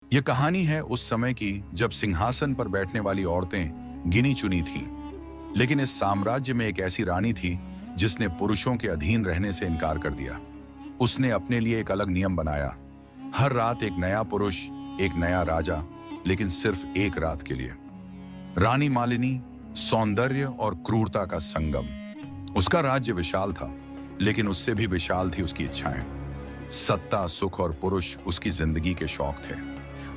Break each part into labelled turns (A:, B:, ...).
A: यह कहानी है उस समय की जब सिंहासन पर बैठने वाली औरतें गिनी चुनी थीं। लेकिन इस साम्राज्य में एक ऐसी रानी थी जिसने पुरुषों के अधीन रहने से इनकार कर दिया। उसने अपने लिए एक अलग नियम बनाया। हर रात एक नया पुरुष, एक नया राजा, लेकिन सिर्फ एक रात के लिए। रानी मालिनी सौंदर्य और क्रूरता का संगम। उसका राज्य विशाल था, लेकिन उससे भी विशाल थी उसकी इच्छाएं। सत्ता, सुख और पुरुष उसकी जिंदगी के शौक थे।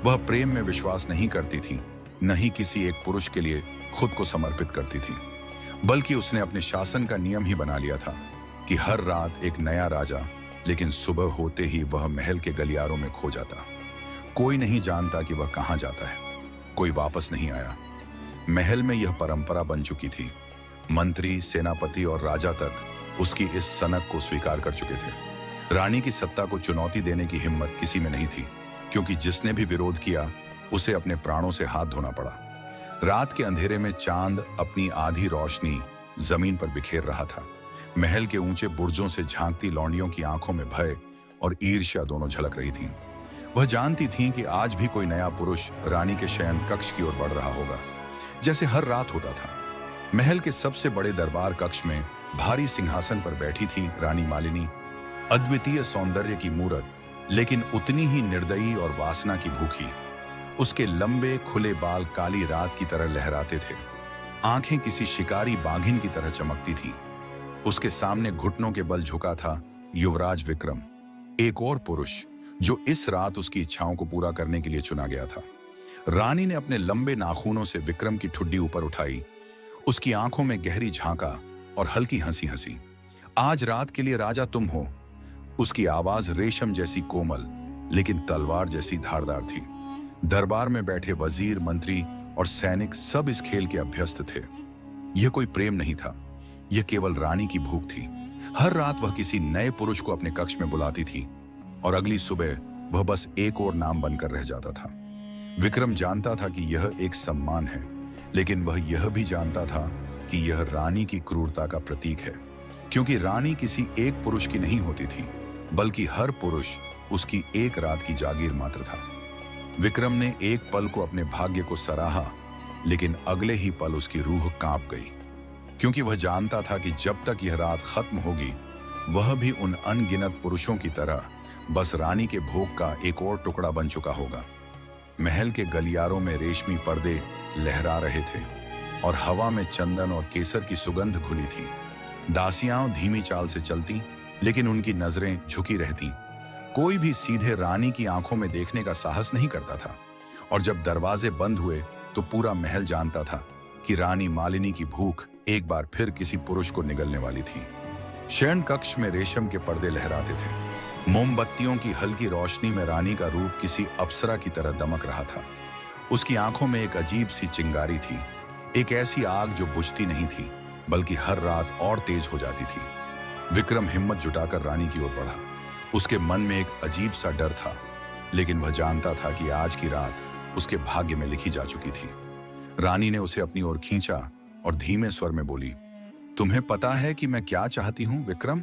A: वह प्रेम में विश्वास नहीं करती थी, न ही किसी एक पुरुष के लिए खुद को समर्पित करती थी, बल्कि उसने अपने शासन का नियम ही बना लिया था कि हर रात एक नया राजा, लेकिन सुबह होते ही वह महल के गलियारों में खो जाता। कोई नहीं जानता कि वह कहां जाता है। कोई वापस नहीं आया। महल में यह परंपरा बन चुकी थी। मंत्री, सेनापति और राजा तक उसकी इस सनक को स्वीकार कर चुके थे। रानी की सत्ता को चुनौती देने की हिम्मत किसी में नहीं थी, क्योंकि जिसने भी विरोध किया उसे अपने प्राणों से हाथ धोना पड़ा। रात के अंधेरे में चांद अपनी आधी रोशनी जमीन पर बिखेर रहा था। महल के ऊंचे बुर्जों से झांकती लौंडियों की आंखों में भय और ईर्ष्या दोनों झलक रही थीं। वह जानती थीं कि आज भी कोई नया पुरुष रानी के शयन कक्ष की ओर बढ़ रहा होगा, जैसे हर रात होता था। महल के सबसे बड़े दरबार कक्ष में भारी सिंहासन पर बैठी थी रानी मालिनी, अद्वितीय सौंदर्य की मूरत, लेकिन उतनी ही निर्दयी और वासना की भूखी। उसके लंबे खुले बाल काली रात की तरह लहराते थे। आंखें किसी शिकारी बाघिन की तरह चमकती थीं। उसके सामने घुटनों के बल झुका था युवराज विक्रम, एक और पुरुष जो इस रात उसकी इच्छाओं को पूरा करने के लिए चुना गया था। रानी ने अपने लंबे नाखूनों से विक्रम की ठुड्डी ऊपर उठाई, उसकी आंखों में गहरी झांका और हल्की हंसी हंसी। आज रात के लिए राजा तुम हो। उसकी आवाज रेशम जैसी कोमल, लेकिन तलवार जैसी धारदार थी। दरबार में बैठे वजीर, मंत्री और सैनिक सब इस खेल के अभ्यस्त थे। यह कोई प्रेम नहीं था, यह केवल रानी की भूख थी। हर रात वह किसी नए पुरुष को अपने कक्ष में बुलाती थी और अगली सुबह वह बस एक और नाम बनकर रह जाता था। विक्रम जानता था कि यह एक सम्मान है, लेकिन वह यह भी जानता था कि यह रानी की क्रूरता का प्रतीक है, क्योंकि रानी किसी एक पुरुष की नहीं होती थी, बल्कि हर पुरुष उसकी एक रात की जागीर मात्र था। विक्रम ने एक पल को अपने भाग्य को सराहा, लेकिन अगले ही पल उसकी रूह कांप गई, क्योंकि वह जानता था कि जब तक यह रात खत्म होगी, वह भी उन अनगिनत पुरुषों की तरह बस रानी के भोग का एक और टुकड़ा बन चुका होगा। महल के गलियारों में रेशमी पर्दे लहरा रहे थे और हवा में चंदन और केसर की सुगंध घुली थी। दासियां धीमी चाल से चलती, लेकिन उनकी नजरें झुकी रहती। कोई भी सीधे रानी की आंखों में देखने का साहस नहीं करता था। और जब दरवाजे बंद हुए तो पूरा महल जानता था कि रानी मालिनी की भूख एक बार फिर किसी पुरुष को निगलने वाली थी। शयन कक्ष में रेशम के पर्दे लहराते थे। मोमबत्तियों की हल्की रोशनी में रानी का रूप किसी अप्सरा की तरह दमक रहा था। उसकी आंखों में एक अजीब सी चिंगारी थी, एक ऐसी आग जो बुझती नहीं थी, बल्कि हर रात और तेज हो जाती थी। विक्रम हिम्मत जुटाकर रानी की ओर बढ़ा। उसके मन में एक अजीब सा डर था, लेकिन वह जानता था कि आज की रात उसके भाग्य में लिखी जा चुकी थी। रानी ने उसे अपनी ओर खींचा और धीमे स्वर में बोली, तुम्हें पता है कि मैं क्या चाहती हूं विक्रम?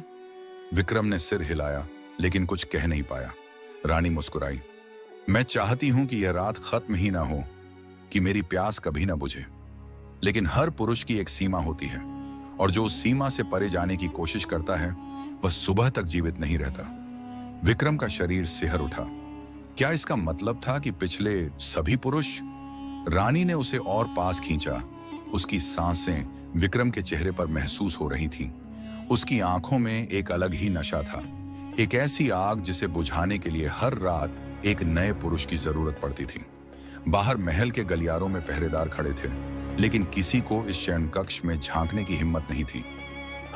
A: विक्रम ने सिर हिलाया, लेकिन कुछ कह नहीं पाया। रानी मुस्कुराई, मैं चाहती हूं कि यह रात खत्म ही ना हो, कि मेरी प्यास कभी ना बुझे। लेकिन हर पुरुष की एक सीमा होती है, और जो उस सीमा से परे जाने की कोशिश करता है वह सुबह तक जीवित नहीं रहता। विक्रम का शरीर सिहर उठा। क्या इसका मतलब था कि पिछले सभी पुरुष? रानी ने उसे और पास खींचा। उसकी सांसें विक्रम के चेहरे पर महसूस हो रही थीं। उसकी आंखों में एक अलग ही नशा था, एक ऐसी आग जिसे बुझाने के लिए हर रात एक नए पुरुष की जरूरत पड़ती थी। बाहर महल के गलियारों में पहरेदार खड़े थे, लेकिन किसी को इस शयन कक्ष में झांकने की हिम्मत नहीं थी।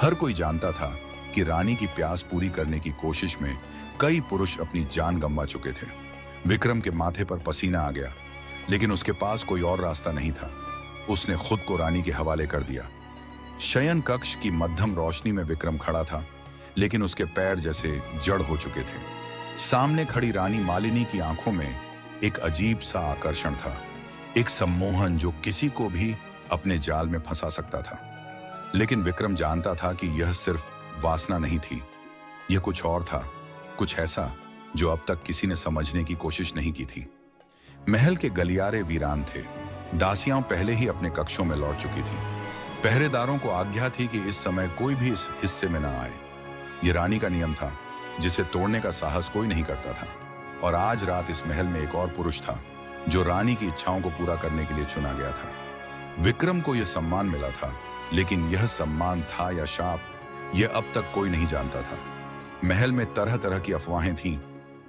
A: हर कोई जानता था कि रानी की प्यास पूरी करने की कोशिश में कई पुरुष अपनी जान गंवा चुके थे। विक्रम के माथे पर पसीना आ गया, लेकिन उसके पास कोई और रास्ता नहीं था। उसने खुद को रानी के हवाले कर दिया। शयन कक्ष की मध्यम रोशनी में विक्रम खड़ा था, लेकिन उसके पैर जैसे जड़ हो चुके थे। सामने खड़ी रानी मालिनी की आंखों में एक अजीब सा आकर्षण था, एक सम्मोहन जो किसी को भी अपने जाल में फंसा सकता था। लेकिन विक्रम जानता था कि यह सिर्फ वासना नहीं थी, यह कुछ और था, कुछ ऐसा जो अब तक किसी ने समझने की कोशिश नहीं की थी। महल के गलियारे वीरान थे। दासियां पहले ही अपने कक्षों में लौट चुकी थीं। पहरेदारों को आज्ञा थी कि इस समय कोई भी इस हिस्से में न आए। ये रानी का नियम था, जिसे तोड़ने का साहस कोई नहीं करता था। और आज रात इस महल में एक और पुरुष था जो रानी की इच्छाओं को पूरा करने के लिए चुना गया था। विक्रम को यह सम्मान मिला था, लेकिन यह सम्मान था या शाप, यह अब तक कोई नहीं जानता था। महल में तरह तरह की अफवाहें थीं।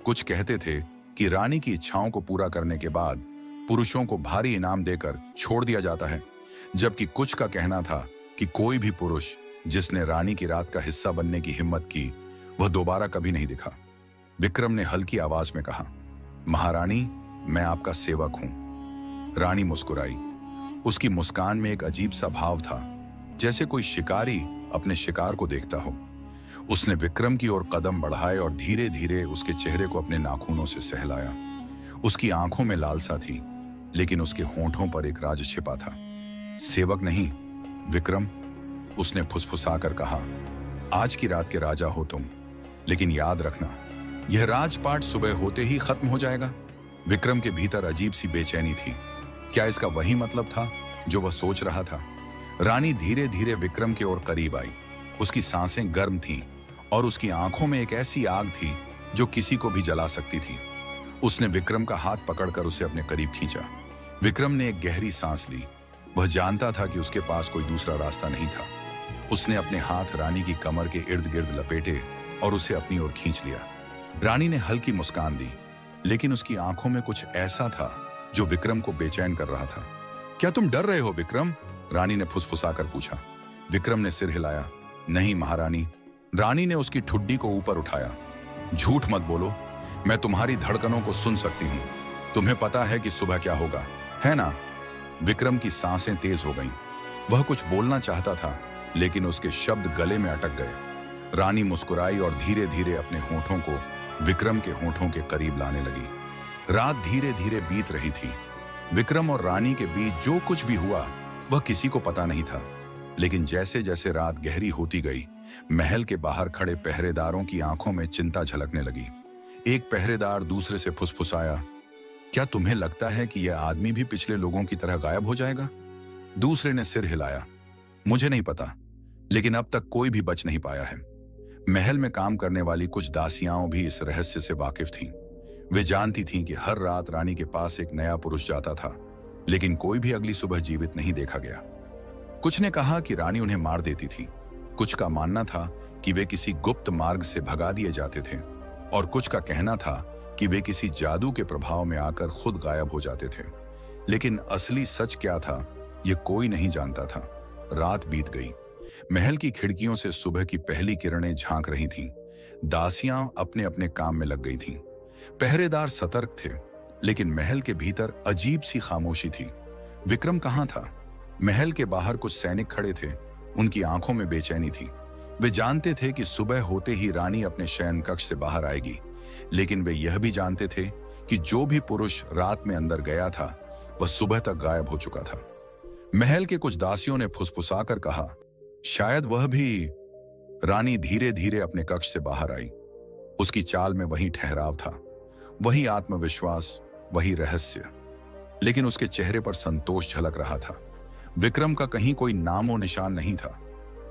A: कुछ कहते थे कि रानी की इच्छाओं को पूरा करने के बाद पुरुषों को भारी इनाम देकर छोड़ दिया जाता है, जबकि कुछ का कहना था कि कोई भी पुरुष जिसने रानी की रात का हिस्सा बनने की हिम्मत की, वह दोबारा कभी नहीं दिखा। विक्रम ने हल्की आवाज में कहा, महारानी, मैं आपका सेवक हूं। रानी मुस्कुराई। उसकी मुस्कान में एक अजीब सा भाव था, जैसे कोई शिकारी अपने शिकार को देखता हो। उसने विक्रम की ओर कदम बढ़ाए और धीरे धीरे उसके चेहरे को अपने नाखूनों से सहलाया। उसकी आंखों में लालसा थी, लेकिन उसके होंठों पर एक राज छिपा था। सेवक नहीं, विक्रम, उसने फुसफुसाकर कहा, आज की रात के राजा हो तुम, लेकिन याद रखना, यह राजपाट सुबह होते ही खत्म हो जाएगा। विक्रम के भीतर अजीब सी बेचैनी थी। क्या इसका वही मतलब था जो वह सोच रहा था? रानी धीरे धीरे विक्रम की ओर करीब आई। उसकी सांसें गर्म थीं और उसकी आंखों में एक ऐसी आग थी जो किसी को भी जला सकती थी। उसने विक्रम का हाथ पकड़कर उसे अपने करीब खींचा। विक्रम ने एक गहरी सांस ली। वह जानता था कि उसके पास कोई दूसरा रास्ता नहीं था। उसने अपने हाथ रानी की कमर के इर्द गिर्द लपेटे और उसे अपनी ओर खींच लिया। रानी ने हल्की मुस्कान दी, लेकिन उसकी आंखों में कुछ ऐसा था जो विक्रम को बेचैन कर रहा था। क्या तुम डर रहे हो विक्रम? रानी ने फुसफुसाकर पूछा। विक्रम ने सिर हिलाया। नहीं महारानी। रानी ने उसकी ठुड्डी को ऊपर उठाया। झूठ मत बोलो, मैं तुम्हारी धड़कनों को सुन सकती हूं। तुम्हें पता है कि सुबह क्या होगा, है ना? विक्रम की सांसें तेज हो गईं। वह कुछ बोलना चाहता था, लेकिन उसके शब्द गले में अटक गए। रानी मुस्कुराई और धीरे धीरे अपने होठों को विक्रम के होठों के करीब लाने लगी। रात धीरे धीरे बीत रही थी। विक्रम और रानी के बीच जो कुछ भी हुआ वह किसी को पता नहीं था। लेकिन जैसे जैसे रात गहरी होती गई, महल के बाहर खड़े पहरेदारों की आंखों में चिंता झलकने लगी। एक पहरेदार दूसरे से फुसफुसाया, क्या तुम्हें लगता है कि यह आदमी भी पिछले लोगों की तरह गायब हो जाएगा? दूसरे ने सिर हिलाया। मुझे नहीं पता, लेकिन अब तक कोई भी बच नहीं पाया है। महल में काम करने वाली कुछ दासियां भी इस रहस्य से वाकिफ थीं। वे जानती थीं कि हर रात रानी के पास एक नया पुरुष जाता था, लेकिन कोई भी अगली सुबह जीवित नहीं देखा गया। कुछ ने कहा कि रानी उन्हें मार देती थी। कुछ का मानना था कि वे किसी गुप्त मार्ग से भगा दिए जाते थे, और कुछ का कहना था कि वे किसी जादू के प्रभाव में आकर खुद गायब हो जाते थे। लेकिन असली सच क्या था, यह कोई नहीं जानता था। रात बीत गई। महल की खिड़कियों से सुबह की पहली किरणें झांक रही थीं। दासियां अपने अपने काम में लग गई थीं। पहरेदार सतर्क थे, लेकिन महल के भीतर अजीब सी खामोशी थी। विक्रम कहाँ था? महल के बाहर कुछ सैनिक खड़े थे। उनकी आंखों में बेचैनी थी। वे जानते थे कि सुबह होते ही रानी अपने शयन कक्ष से बाहर आएगी, लेकिन वे यह भी जानते थे कि जो भी पुरुष रात में अंदर गया था वह सुबह तक गायब हो चुका था। महल के कुछ दासियों ने फुसफुसाकर कहा, शायद वह भी। रानी धीरे धीरे अपने कक्ष से बाहर आई। उसकी चाल में वही ठहराव था, वही आत्मविश्वास, वही रहस्य, लेकिन उसके चेहरे पर संतोष झलक रहा था। विक्रम का कहीं कोई नामो निशान नहीं था।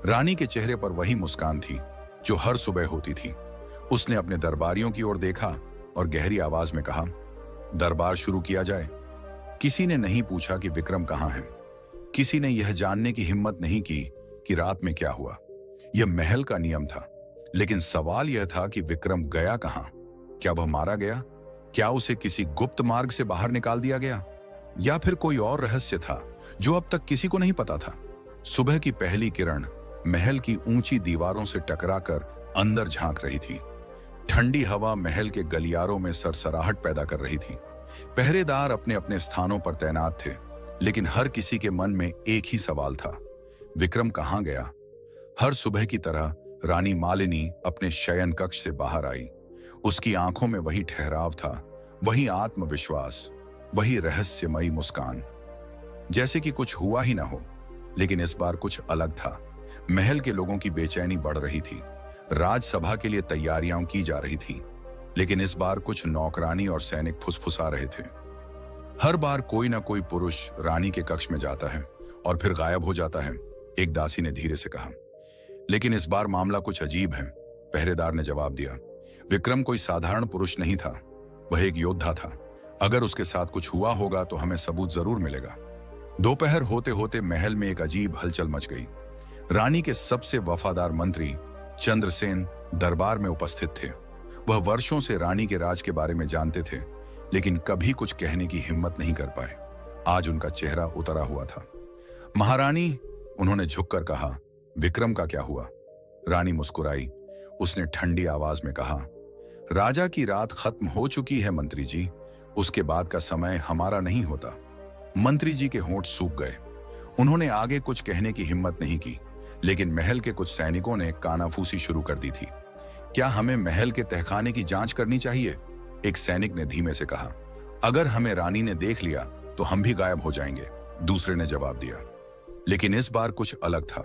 A: रानी के चेहरे पर वही मुस्कान थी जो हर सुबह होती थी। उसने अपने दरबारियों की ओर देखा और गहरी आवाज में कहा, दरबार शुरू किया जाए। किसी ने नहीं पूछा कि विक्रम कहाँ है। किसी ने यह जानने की हिम्मत नहीं की कि रात में क्या हुआ। यह महल का नियम था, लेकिन सवाल यह था कि विक्रम गया कहाँ? क्या वह मारा गया? क्या उसे किसी गुप्त मार्ग से बाहर निकाल दिया गया? या फिर कोई और रहस्य था जो अब तक किसी को नहीं पता था? सुबह की पहली किरण महल की ऊंची दीवारों से टकराकर अंदर झांक रही थी। ठंडी हवा महल के गलियारों में सरसराहट पैदा कर रही थी। पहरेदार अपने अपने स्थानों पर तैनात थे, लेकिन हर किसी के मन में एक ही सवाल था, विक्रम कहाँ गया? हर सुबह की तरह रानी मालिनी अपने शयन कक्ष से बाहर आई। उसकी आंखों में वही ठहराव था, वही आत्मविश्वास, वही रहस्यमयी मुस्कान। जैसे कि कुछ हुआ ही ना हो। लेकिन इस बार कुछ अलग था। महल के लोगों की बेचैनी बढ़ रही थी। राजसभा के लिए तैयारियां की जा रही थी, लेकिन इस बार कुछ नौकरानी और सैनिक फुसफुसा रहे थे। हर बार कोई ना कोई पुरुष रानी के कक्ष में जाता है और फिर गायब हो जाता है, एक दासी ने धीरे से कहा। लेकिन इस बार मामला कुछ अजीब है, पहरेदार ने जवाब दिया। विक्रम कोई साधारण पुरुष नहीं था, वह एक योद्धा था। अगर उसके साथ कुछ हुआ होगा तो हमें सबूत जरूर मिलेगा। दोपहर होते होते महल में एक अजीब हलचल मच गई। रानी के सबसे वफादार मंत्री चंद्रसेन दरबार में उपस्थित थे। वह वर्षों से रानी के राज के बारे में जानते थे, लेकिन कभी कुछ कहने की हिम्मत नहीं कर पाए। आज उनका चेहरा उतरा हुआ था। महारानी, उन्होंने झुककर कहा, विक्रम का क्या हुआ? रानी मुस्कुराई। उसने ठंडी आवाज में कहा, राजा की रात खत्म हो चुकी है मंत्री जी, उसके बाद का समय हमारा नहीं होता। मंत्री जी के होंठ सूख गए। उन्होंने आगे कुछ कहने की हिम्मत नहीं की, लेकिन महल के कुछ सैनिकों ने कानाफूसी शुरू कर दी थी। क्या हमें महल के तहखाने की जांच करनी चाहिए? एक सैनिक ने धीमे से कहा। अगर हमें रानी ने देख लिया तो हम भी गायब हो जाएंगे, दूसरे ने जवाब दिया। लेकिन इस बार कुछ अलग था।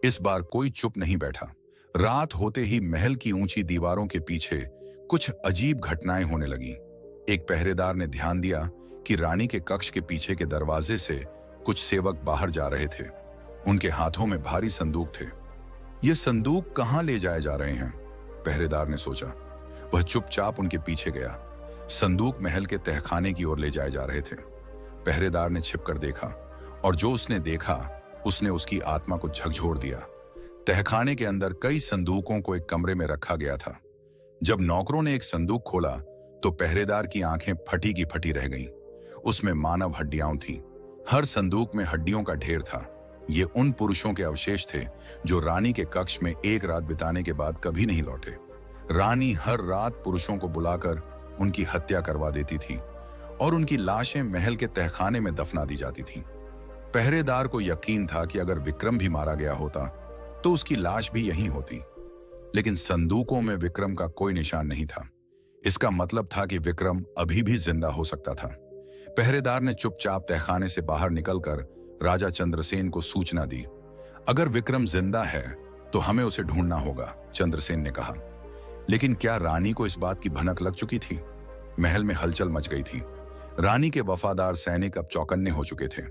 A: इस बार कोई चुप नहीं बैठा। रात होते ही महल की ऊंची दीवारों के पीछे कुछ अजीब घटनाएं होने लगीं। एक पहरेदार ने ध्यान दिया कि रानी के कक्ष के पीछे के दरवाजे से कुछ सेवक बाहर जा रहे थे। उनके हाथों में भारी संदूक थे। ये संदूक कहां ले जाए जा रहे हैं? पहरेदार ने सोचा। वह चुपचाप उनके पीछे गया। संदूक महल के तहखाने की ओर ले जाए जा रहे थे। पहरेदार ने छिपकर देखा, और जो उसने देखा उसने उसकी आत्मा को झकझोर दिया। तहखाने के अंदर कई संदूकों को एक कमरे में रखा गया था। जब नौकरों ने एक संदूक खोला तो पहरेदार की आंखें फटी की फटी रह गईं। उसमें मानव हड्डियां थीं। हर संदूक में हड्डियों का ढेर था। ये उन पुरुषों के अवशेष थे जो रानी के कक्ष में एक रात बिताने के बाद कभी नहीं लौटे। रानी हर रात पुरुषों को बुलाकर उनकी हत्या करवा देती थी और उनकी लाशें महल के तहखाने में दफना दी जाती थीं। पहरेदार को यकीन था कि अगर विक्रम भी मारा गया होता तो उसकी लाश भी यहीं होती, लेकिन संदूकों में विक्रम का कोई निशान नहीं था। इसका मतलब था कि विक्रम अभी भी जिंदा हो सकता था। पहरेदार ने चुपचाप तहखाने से बाहर निकलकर राजा चंद्रसेन को सूचना दी। अगर विक्रम जिंदा है तो हमें उसे ढूंढना होगा, चंद्रसेन ने कहा। लेकिन क्या रानी को इस बात की भनक लग चुकी थी? महल में हलचल मच गई थी। रानी के वफादार सैनिक अब चौकन्ने हो चुके थे।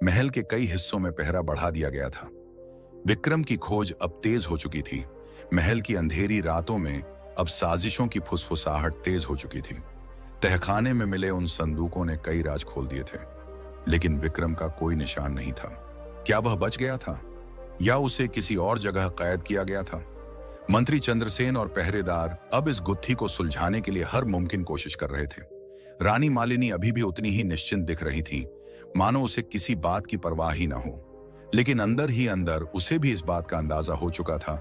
A: महल के कई हिस्सों में पहरा बढ़ा दिया गया था। विक्रम की खोज अब तेज हो चुकी थी। महल की अंधेरी रातों में अब साजिशों की फुसफुसाहट तेज हो चुकी थी। तहखाने में मिले उन संदूकों ने कई राज खोल दिए थे, लेकिन विक्रम का कोई निशान नहीं था। क्या वह बच गया था या उसे किसी और जगह कैद किया गया था? मंत्री चंद्रसेन और पहरेदार अब इस गुत्थी को सुलझाने के लिए हर मुमकिन कोशिश कर रहे थे। रानी मालिनी अभी भी उतनी ही निश्चिंत दिख रही थी, मानो उसे किसी बात की परवाह ही ना हो। लेकिन अंदर ही अंदर उसे भी इस बात का अंदाजा हो चुका था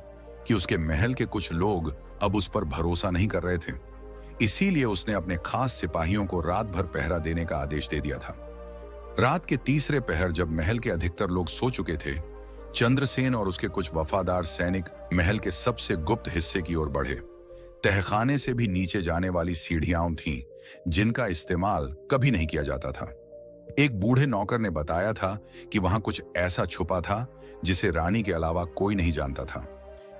A: कि उसके महल के कुछ लोग अब उस पर भरोसा नहीं कर रहे थे। इसीलिए उसने अपने खास सिपाहियों को रात भर पहरा देने का आदेश दे दिया था। रात के तीसरे पहर जब महल के अधिकतर लोग सो चुके थे, चंद्रसेन और उसके कुछ वफादार सैनिक महल के सबसे गुप्त हिस्से की ओर बढ़े। तहखाने से भी नीचे जाने वाली सीढ़ियां थीं, जिनका इस्तेमाल कभी नहीं किया जाता था। एक बूढ़े नौकर ने बताया था कि वहां कुछ ऐसा छुपा था जिसे रानी के अलावा कोई नहीं जानता था।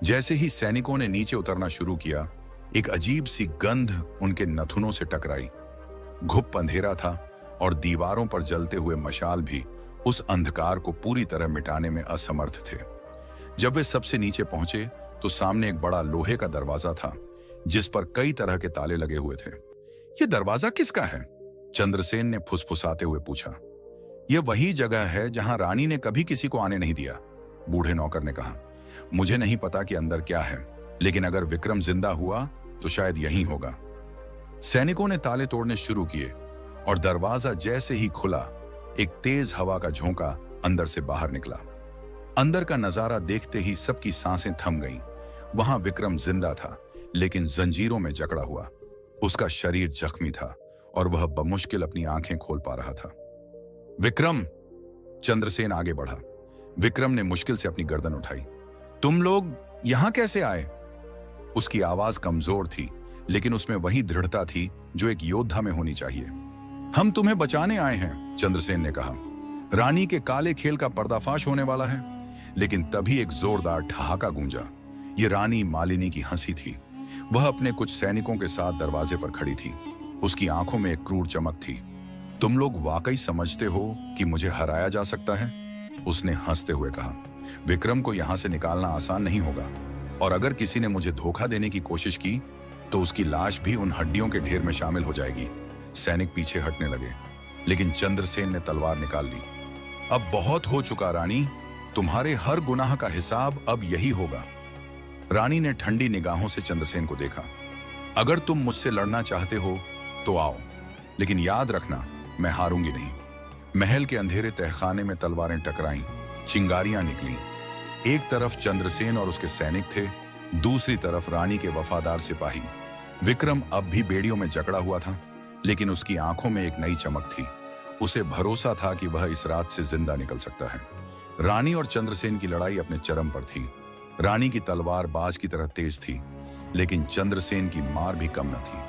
A: जैसे ही सैनिकों ने नीचे उतरना शुरू किया, एक अजीब सी गंध उनके नथुनों से टकराई। घुप अंधेरा था और दीवारों पर जलते हुए मशाल भी उस अंधकार को पूरी तरह मिटाने में असमर्थ थे। जब वे सबसे नीचे पहुंचे तो सामने एक बड़ा लोहे का दरवाजा था, जिस पर कई तरह के ताले लगे हुए थे। यह दरवाजा किसका है? चंद्रसेन ने फुसफुसाते हुए पूछा। यह वही जगह है जहां रानी ने कभी किसी को आने नहीं दिया, बूढ़े नौकर ने कहा। मुझे नहीं पता कि अंदर क्या है, लेकिन अगर विक्रम जिंदा हुआ तो शायद यहीं होगा। सैनिकों ने ताले तोड़ने शुरू किए और दरवाजा जैसे ही खुला, एक तेज हवा का झोंका अंदर से बाहर निकला। अंदर का नजारा देखते ही सबकी सांसें थम गईं। वहां विक्रम जिंदा था, लेकिन जंजीरों में जकड़ा हुआ। उसका शरीर जख्मी था और वह बमुश्किल अपनी आंखें खोल पा रहा था। विक्रम! चंद्रसेन आगे बढ़ा। विक्रम ने मुश्किल से अपनी गर्दन उठाई। तुम लोग यहां कैसे आए? उसकी आवाज कमजोर थी, लेकिन उसमें वही दृढ़ता थी जो एक योद्धा में होनी चाहिए। हम तुम्हें बचाने आए हैं, चंद्रसेन ने कहा। रानी के काले खेल का पर्दाफाश होने वाला है। लेकिन तभी एक जोरदार ठहाका गूंजा। ये रानी मालिनी की हंसी थी। वह अपने कुछ सैनिकों के साथ दरवाजे पर खड़ी थी। उसकी आंखों में एक क्रूर चमक थी। तुम लोग वाकई समझते हो कि मुझे हराया जा सकता है? उसने हंसते हुए कहा। विक्रम को यहां से निकालना आसान नहीं होगा, और अगर किसी ने मुझे धोखा देने की कोशिश की तो उसकी लाश भी उन हड्डियों के ढेर में शामिल हो जाएगी। सैनिक पीछे हटने लगे, लेकिन चंद्रसेन ने तलवार निकाल ली। अब बहुत हो चुका रानी, तुम्हारे हर गुनाह का हिसाब अब यही होगा। रानी ने ठंडी निगाहों से चंद्रसेन को देखा। अगर तुम मुझसे लड़ना चाहते हो तो आओ, लेकिन याद रखना, मैं हारूंगी नहीं। महल के अंधेरे तहखाने में तलवारें टकराईं, चिंगारियां निकलीं। एक तरफ चंद्रसेन और उसके सैनिक थे, दूसरी तरफ रानी के वफादार सिपाही। विक्रम अब भी बेड़ियों में जकड़ा हुआ था, लेकिन उसकी आंखों में एक नई चमक थी। उसे भरोसा था कि वह इस रात से जिंदा निकल सकता है। रानी और चंद्रसेन की लड़ाई अपने चरम पर थी। रानी की तलवार बाज की तरह तेज थी, लेकिन चंद्रसेन की मार भी कम न थी।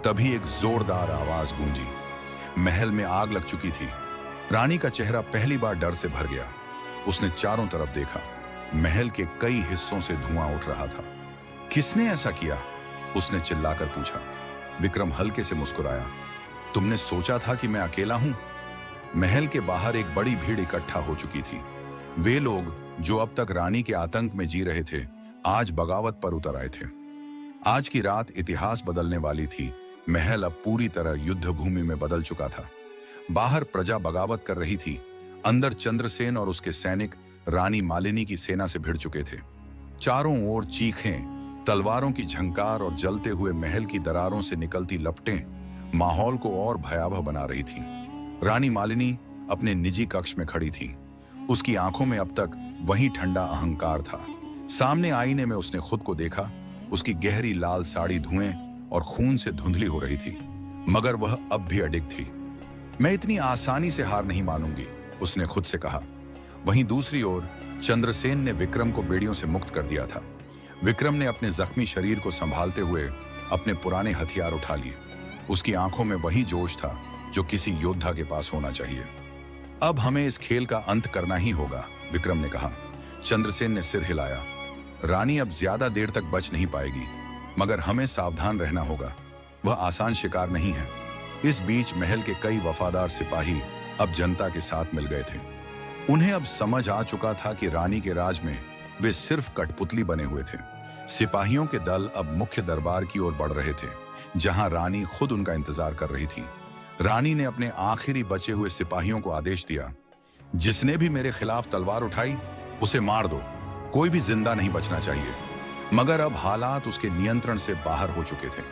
A: तभी एक जोरदार आवाज गूंजी। महल में आग लग चुकी थी। रानी का चेहरा पहली बार डर से भर गया। उसने चारों तरफ देखा। महल के कई हिस्सों से धुआं उठ रहा था। किसने ऐसा किया? उसने चिल्लाकर पूछा। विक्रम हल्के से मुस्कुराया। तुमने सोचा था कि मैं अकेला हूं? महल के बाहर एक बड़ी भीड़ इकट्ठा हो चुकी थी। वे लोग जो अब तक रानी के आतंक में जी रहे थे, आज बगावत पर उतर आए थे। आज की रात इतिहास बदलने वाली थी। महल अब पूरी तरह युद्ध भूमि में बदल चुका था। बाहर प्रजा बगावत कर रही थी, अंदर चंद्रसेन और उसके सैनिक रानी मालिनी की सेना से भिड़ चुके थे। चारों ओर चीखें, तलवारों की झंकार और जलते हुए महल की दरारों से निकलती लपटें माहौल को और भयावह बना रही थी। रानी मालिनी अपने निजी कक्ष में खड़ी थी। उसकी आंखों में अब तक वही ठंडा अहंकार था। सामने आईने में उसने खुद को देखा। उसकी गहरी लाल साड़ी धुएं और खून से धुंधली हो रही थी, मगर वह अब भी अडिग थी। मैं इतनी आसानी से हार नहीं मानूंगी, उसने खुद से कहा। वहीं दूसरी ओर चंद्रसेन ने विक्रम को बेड़ियों से मुक्त कर दिया था। विक्रम ने अपने जख्मी शरीर को संभालते हुए अपने पुराने हथियार उठा लिए। उसकी आंखों में वही जोश था जो किसी योद्धा के पास होना चाहिए। अब हमें इस खेल का अंत करना ही होगा, विक्रम ने कहा। चंद्रसेन ने सिर हिलाया। रानी अब ज्यादा देर तक बच नहीं पाएगी, मगर हमें सावधान रहना होगा। वह आसान शिकार नहीं है। इस बीच महल के कई वफादार सिपाही अब जनता के साथ मिल गए थे। उन्हें अब समझ आ चुका था कि रानी के राज में वे सिर्फ कठपुतली बने हुए थे। सिपाहियों के दल अब मुख्य दरबार की ओर बढ़ रहे थे, जहां रानी खुद उनका इंतजार कर रही थी। रानी ने अपने आखिरी बचे हुए सिपाहियों को आदेश दिया, जिसने भी मेरे खिलाफ तलवार उठाई उसे मार दो। कोई भी जिंदा नहीं बचना चाहिए। मगर अब हालात उसके नियंत्रण से बाहर हो चुके थे।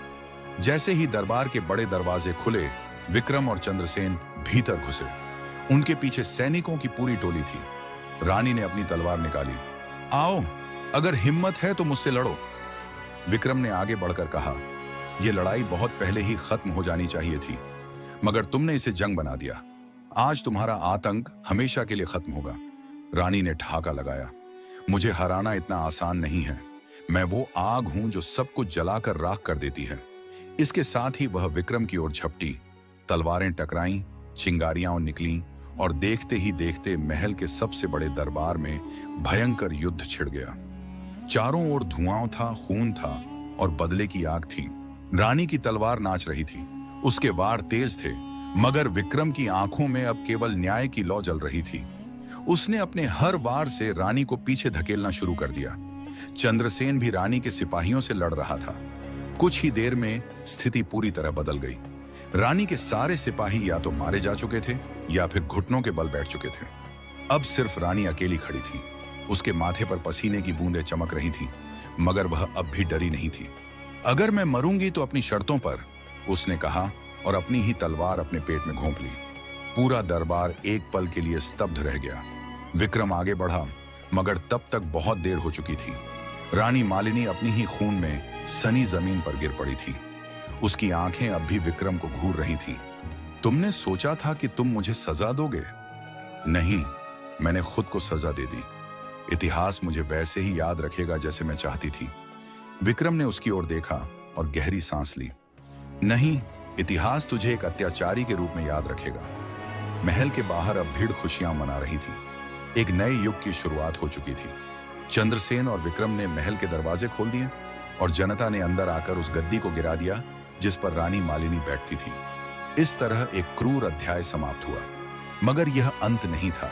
A: जैसे ही दरबार के बड़े दरवाजे खुले, विक्रम और चंद्रसेन भीतर घुसे। उनके पीछे सैनिकों की पूरी टोली थी। रानी ने अपनी तलवार निकाली। आओ, अगर हिम्मत है तो मुझसे लड़ो, विक्रम ने आगे बढ़कर कहा। यह लड़ाई बहुत पहले ही खत्म हो जानी चाहिए थी, मगर तुमने इसे जंग बना दिया। आज तुम्हारा आतंक हमेशा के लिए खत्म होगा। रानी ने ठहाका लगाया। मुझे हराना इतना आसान नहीं है। मैं वो आग हूं जो सब कुछ जलाकर राख कर देती है। इसके साथ ही वह विक्रम की ओर झपटी। तलवारें टकराईं, चिंगारियां निकलीं, और देखते ही देखते महल के सबसे बड़े दरबार में भयंकर युद्ध छिड़ गया। चारों ओर धुआं था, खून था और बदले की आग थी। रानी की तलवार नाच रही थी, उसके वार तेज थे, मगर विक्रम की आंखों में अब केवल न्याय की लौ जल रही थी। उसने अपने हर वार से रानी को पीछे धकेलना शुरू कर दिया। चंद्रसेन भी रानी के सिपाहियों से लड़ रहा था। कुछ ही देर में स्थिति पूरी तरह बदल गई। रानी के सारे सिपाही या तो मारे जा चुके थे या फिर घुटनों के बल बैठ चुके थे। अब सिर्फ रानी अकेली खड़ी थी। उसके माथे पर पसीने की बूंदें चमक रही थीं, मगर वह अब भी डरी नहीं थी। अगर मैं मरूंगी तो अपनी शर्तों पर, उसने कहा और अपनी ही तलवार अपने पेट में घोंप ली। पूरा दरबार एक पल के लिए स्तब्ध रह गया। विक्रम आगे बढ़ा, मगर तब तक बहुत देर हो चुकी थी। रानी मालिनी अपनी ही खून में सनी जमीन पर गिर पड़ी थी। उसकी आंखें अब भी विक्रम को घूर रही थीं। तुमने सोचा था कि तुम मुझे सजा दोगे? नहीं, मैंने खुद को सजा दे दी। इतिहास मुझे वैसे ही याद रखेगा जैसे मैं चाहती थी। विक्रम ने उसकी ओर देखा और गहरी सांस ली। नहीं, इतिहास तुझे एक अत्याचारी के रूप में याद रखेगा। महल के बाहर अब भीड़ खुशियां मना रही थी। एक नए युग की शुरुआत हो चुकी थी। चंद्रसेन और विक्रम ने महल के दरवाजे खोल दिए और जनता ने अंदर आकर उस गद्दी को गिरा दिया जिस पर रानी मालिनी बैठती थी। इस तरह एक क्रूर अध्याय समाप्त हुआ, मगर यह अंत नहीं था,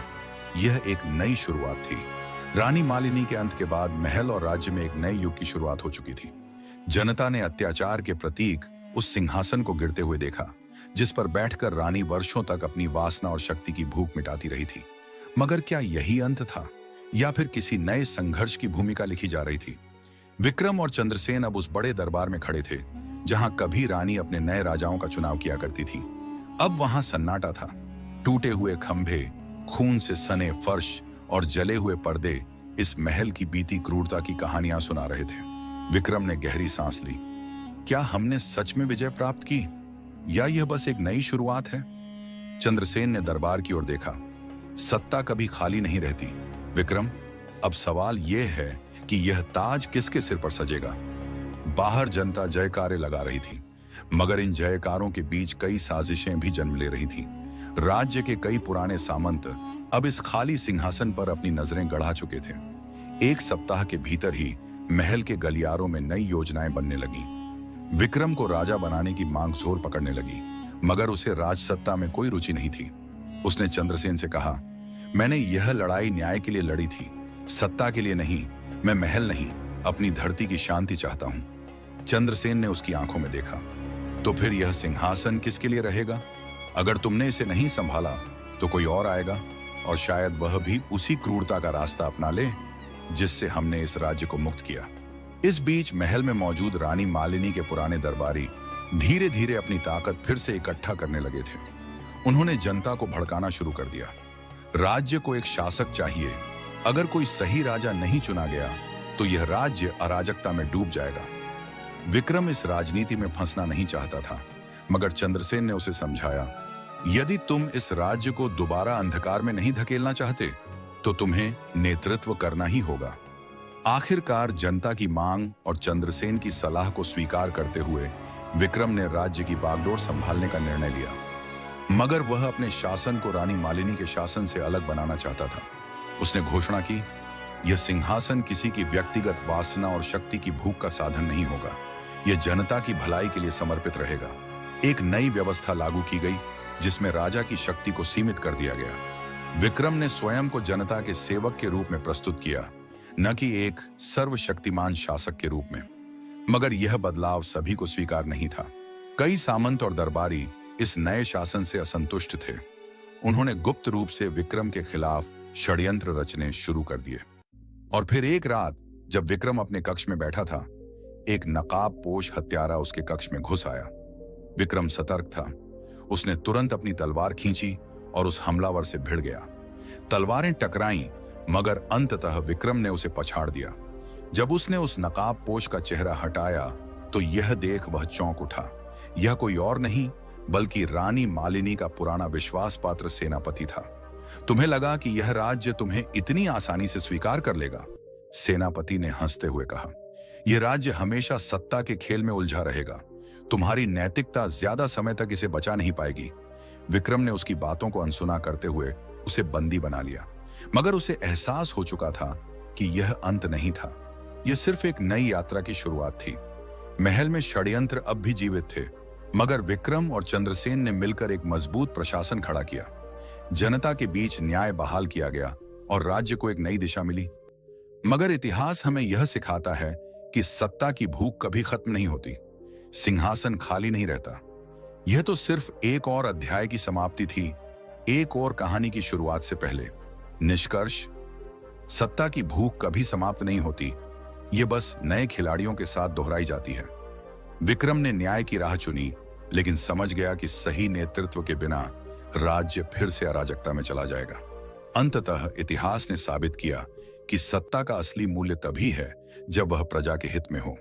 A: यह एक नई शुरुआत थी। रानी मालिनी के अंत के बाद महल और राज्य में एक नए युग की शुरुआत हो चुकी थी। जनता ने अत्याचार के प्रतीक उस सिंहासन को गिरते हुए देखा, जिस पर बैठकर रानी वर्षों तक अपनी वासना और शक्ति की भूख मिटाती रही थी। मगर क्या यही अंत था, या फिर किसी नए संघर्ष की भूमिका लिखी जा रही थी? विक्रम और चंद्रसेन अब उस बड़े दरबार में खड़े थे, जहां कभी रानी अपने नए राजाओं का चुनाव किया करती थी। अब वहां सन्नाटा था। टूटे हुए खंभे, खून से सने फर्श और जले हुए पर्दे इस महल की बीती क्रूरता की कहानियां सुना रहे थे। विक्रम ने गहरी सांस ली। क्या हमने सच में विजय प्राप्त की, या यह बस एक नई शुरुआत है? चंद्रसेन ने दरबार की ओर देखा। सत्ता कभी खाली नहीं रहती विक्रम। अब सवाल यह है कि यह ताज किसके सिर पर सजेगा? बाहर जनता जयकारे लगा रही थी, मगर इन जयकारों के बीच कई साजिशें भी जन्म ले रही थीं। राज्य के कई पुराने सामंत अब इस खाली सिंहासन पर अपनी नजरें गड़ा चुके थे। एक सप्ताह के भीतर ही महल के गलियारों में नई योजनाएं बनने लगी। विक्रम को राजा बनाने की मांग जोर पकड़ने लगी, मगर उसे राजसत्ता में कोई रुचि नहीं थी। उसने चंद्रसेन से कहा, मैंने यह लड़ाई न्याय के लिए लड़ी थी, सत्ता के लिए नहीं। मैं महल नहीं, अपनी धरती की शांति चाहता हूं। चंद्रसेन ने उसकी आंखों में देखा। तो फिर यह सिंहासन किसके लिए रहेगा? अगर तुमने इसे नहीं संभाला तो कोई और आएगा, और शायद वह भी उसी क्रूरता का रास्ता अपना ले जिससे हमने इस राज्य को मुक्त किया। इस बीच महल में मौजूद रानी मालिनी के पुराने दरबारी धीरे धीरे अपनी ताकत फिर से इकट्ठा करने लगे थे। उन्होंने जनता को भड़काना शुरू कर दिया। राज्य को एक शासक चाहिए, अगर कोई सही राजा नहीं चुना गया तो यह राज्य अराजकता में डूब जाएगा। विक्रम इस राजनीति में फंसना नहीं चाहता था, मगर चंद्रसेन ने उसे समझाया, यदि तुम इस राज्य को दोबारा अंधकार में नहीं धकेलना चाहते तो तुम्हें नेतृत्व करना ही होगा। आखिरकार जनता की मांग और चंद्रसेन की सलाह को स्वीकार करते हुए विक्रम ने राज्य की बागडोर संभालने का निर्णय लिया। मगर वह अपने शासन को रानी मालिनी के शासन से अलग बनाना चाहता था। उसने घोषणा की, यह सिंहासन किसी की व्यक्तिगत वासना और शक्ति की भूख का साधन नहीं होगा, यह जनता की भलाई के लिए समर्पित रहेगा। एक नई व्यवस्था लागू की गई, जिसमें राजा की शक्ति को सीमित कर दिया गया। विक्रम ने स्वयं को जनता के सेवक के रूप में प्रस्तुत किया, न कि एक सर्वशक्तिमान शासक के रूप में। मगर यह बदलाव सभी को स्वीकार नहीं था। कई सामंत और दरबारी इस नए शासन से असंतुष्ट थे। उन्होंने गुप्त रूप से विक्रम के खिलाफ षड्यंत्र रचने शुरू कर दिए। और फिर एक रात जब विक्रम अपने कक्ष में बैठा था, एक नकाबपोश हत्यारा उसके कक्ष में घुस आया। विक्रम सतर्क था। उसने तुरंत अपनी तलवार खींची और उस हमलावर से भिड़ गया। तलवारें टकराईं, मगर अंततः विक्रम ने उसे पछाड़ दिया। जब उसने उस नकाबपोश का चेहरा हटाया तो यह देख वह चौंक उठा। यह कोई और नहीं बल्कि रानी मालिनी का पुराना विश्वास पात्र सेनापति था। तुम्हें लगा कि यह राज्य तुम्हें इतनी आसानी से स्वीकार कर लेगा? सेनापति ने हंसते हुए कहा, यह राज्य हमेशा सत्ता के खेल में उलझा रहेगा। तुम्हारी नैतिकता ज्यादा समय तक इसे बचा नहीं पाएगी। विक्रम ने उसकी बातों को अनसुना करते हुए उसे बंदी बना लिया, मगर उसे एहसास हो चुका था कि यह अंत नहीं था, यह सिर्फ एक नई यात्रा की शुरुआत थी। महल में षड्यंत्र अब भी जीवित थे, मगर विक्रम और चंद्रसेन ने मिलकर एक मजबूत प्रशासन खड़ा किया। जनता के बीच न्याय बहाल किया गया और राज्य को एक नई दिशा मिली। मगर इतिहास हमें यह सिखाता है कि सत्ता की भूख कभी खत्म नहीं होती। सिंहासन खाली नहीं रहता। यह तो सिर्फ एक और अध्याय की समाप्ति थी, एक और कहानी की शुरुआत से पहले। निष्कर्ष, सत्ता की भूख कभी समाप्त नहीं होती, यह बस नए खिलाड़ियों के साथ दोहराई जाती है। विक्रम ने न्याय की राह चुनी, लेकिन समझ गया कि सही नेतृत्व के बिना राज्य फिर से अराजकता में चला जाएगा। अंततः इतिहास ने साबित किया कि सत्ता का असली मूल्य तभी है जब वह प्रजा के हित में हो।